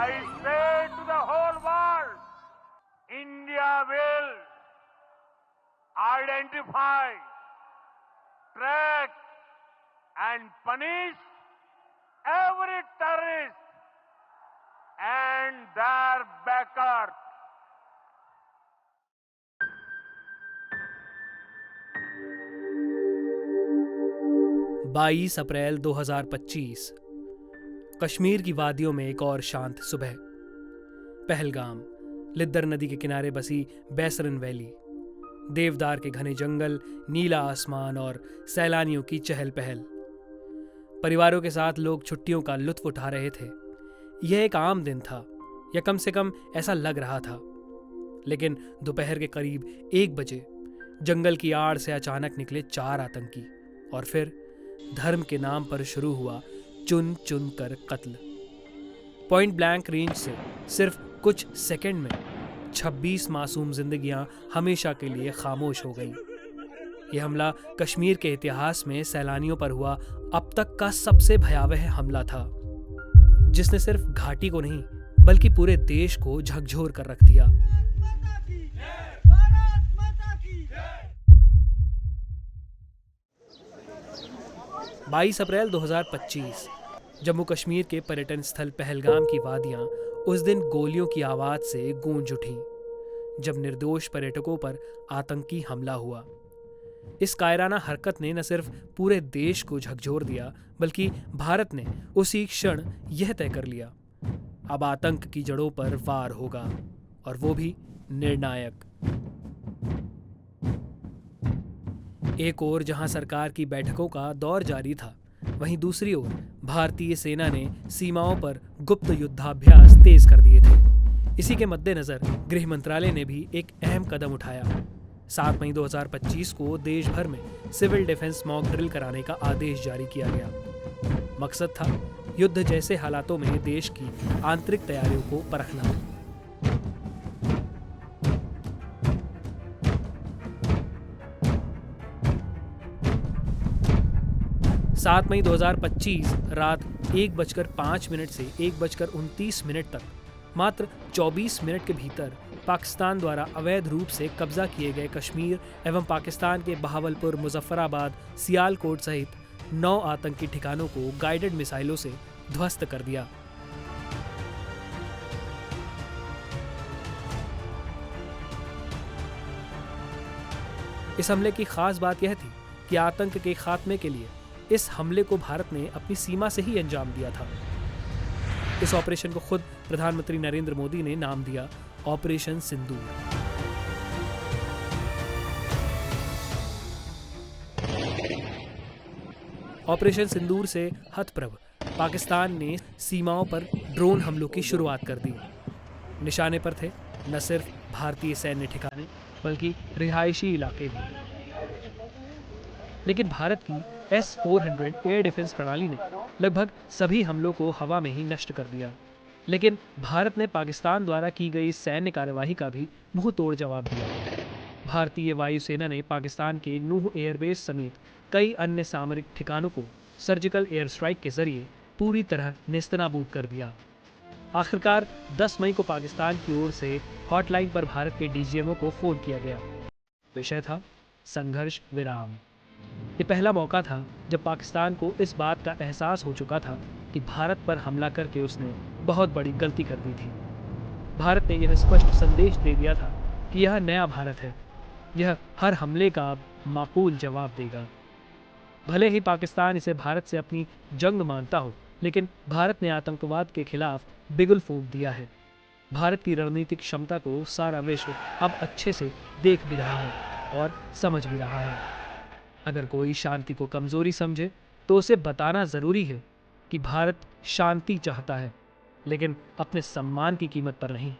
I say to the whole world, India will identify, track and punish every terrorist and their backers. 22 अप्रैल 2025 कश्मीर की वादियों में एक और शांत सुबह। पहलगाम, लिद्दर नदी के किनारे बसी बैसरन वैली, देवदार के घने जंगल, नीला आसमान और सैलानियों की चहल पहल। परिवारों के साथ लोग छुट्टियों का लुत्फ उठा रहे थे। यह एक आम दिन था, या कम से कम ऐसा लग रहा था। लेकिन दोपहर के करीब 1 बजे जंगल की आड़ से अचानक निकले 4 आतंकी, और फिर धर्म के नाम पर शुरू हुआ चुन चुन कर कत्ल। पॉइंट ब्लैंक रेंज से सिर्फ कुछ सेकंड में 26 मासूम जिंदगियां हमेशा के लिए खामोश हो गईं। यह हमला कश्मीर के इतिहास में सैलानियों पर हुआ अब तक का सबसे भयावह हमला था, जिसने सिर्फ घाटी को नहीं बल्कि पूरे देश को झकझोर कर रख दिया। 22 अप्रैल 2025 जम्मू कश्मीर के पर्यटन स्थल पहलगाम की वादियां उस दिन गोलियों की आवाज से गूंज उठीं, जब निर्दोष पर्यटकों पर आतंकी हमला हुआ। इस कायराना हरकत ने न सिर्फ पूरे देश को झकझोर दिया, बल्कि भारत ने उसी क्षण यह तय कर लिया, अब आतंक की जड़ों पर वार होगा, और वो भी निर्णायक। एक ओर जहां सरकार की बैठकों का दौर जारी था, वहीं दूसरी ओर भारतीय सेना ने सीमाओं पर गुप्त युद्धाभ्यास तेज कर दिए थे। इसी के मद्देनजर गृह मंत्रालय ने भी एक अहम कदम उठाया। 7 मई 2025 को देश भर में सिविल डिफेंस मॉक ड्रिल कराने का आदेश जारी किया गया। मकसद था युद्ध जैसे हालातों में देश की आंतरिक तैयारियों को परखना। 7 मई 2025 रात 1:05 से 1:29 तक मात्र 24 मिनट के भीतर पाकिस्तान द्वारा अवैध रूप से कब्जा किए गए कश्मीर एवं पाकिस्तान के बहावलपुर, मुजफ्फराबाद, सियालकोट सहित 9 आतंकी ठिकानों को गाइडेड मिसाइलों से ध्वस्त कर दिया। इस हमले की खास बात यह थी कि आतंक के खात्मे के लिए इस हमले को भारत ने अपनी सीमा से ही अंजाम दिया था। इस ऑपरेशन को खुद प्रधानमंत्री नरेंद्र मोदी ने नाम दिया ऑपरेशन सिंदूर। ऑपरेशन सिंदूर से हतप्रभ पाकिस्तान ने सीमाओं पर ड्रोन हमलों की शुरुआत कर दी। निशाने पर थे न सिर्फ भारतीय सैन्य ठिकाने बल्कि रिहायशी इलाके भी। लेकिन भारत की S-400 एयर डिफेंस प्रणाली ने लगभग सभी हमलों को हवा में ही नष्ट कर दिया। लेकिन भारत ने पाकिस्तान द्वारा की गई सैन्य कार्यवाही का भी मुंह तोड़ जवाब दिया। भारतीय वायुसेना ने पाकिस्तान के नूह एयरबेस समेत कई अन्य सामरिक ठिकानों को सर्जिकल एयर स्ट्राइक के जरिए पूरी तरह नेस्तनाबूद कर दिया। आखिरकार 10 मई को पाकिस्तान की ओर से हॉटलाइन पर भारत के DGMO को फोन किया गया। विषय था संघर्ष विराम। ये पहला मौका था जब पाकिस्तान को इस बात का एहसास हो चुका था कि भारत पर हमला करके उसने बहुत बड़ी गलती कर दी थी। भारत ने यह स्पष्ट संदेश दे दिया था कि यह नया भारत है, यह हर हमले का माकूल जवाब देगा। भले ही पाकिस्तान इसे भारत से अपनी जंग मानता हो, लेकिन भारत ने आतंकवाद के खिलाफ बिगुल फूंक दिया है। भारत की रणनीतिक क्षमता को सारा विश्व अब अच्छे से देख भी रहा है और समझ भी रहा है। अगर कोई शांति को कमजोरी समझे तो उसे बताना जरूरी है कि भारत शांति चाहता है, लेकिन अपने सम्मान की कीमत पर नहीं।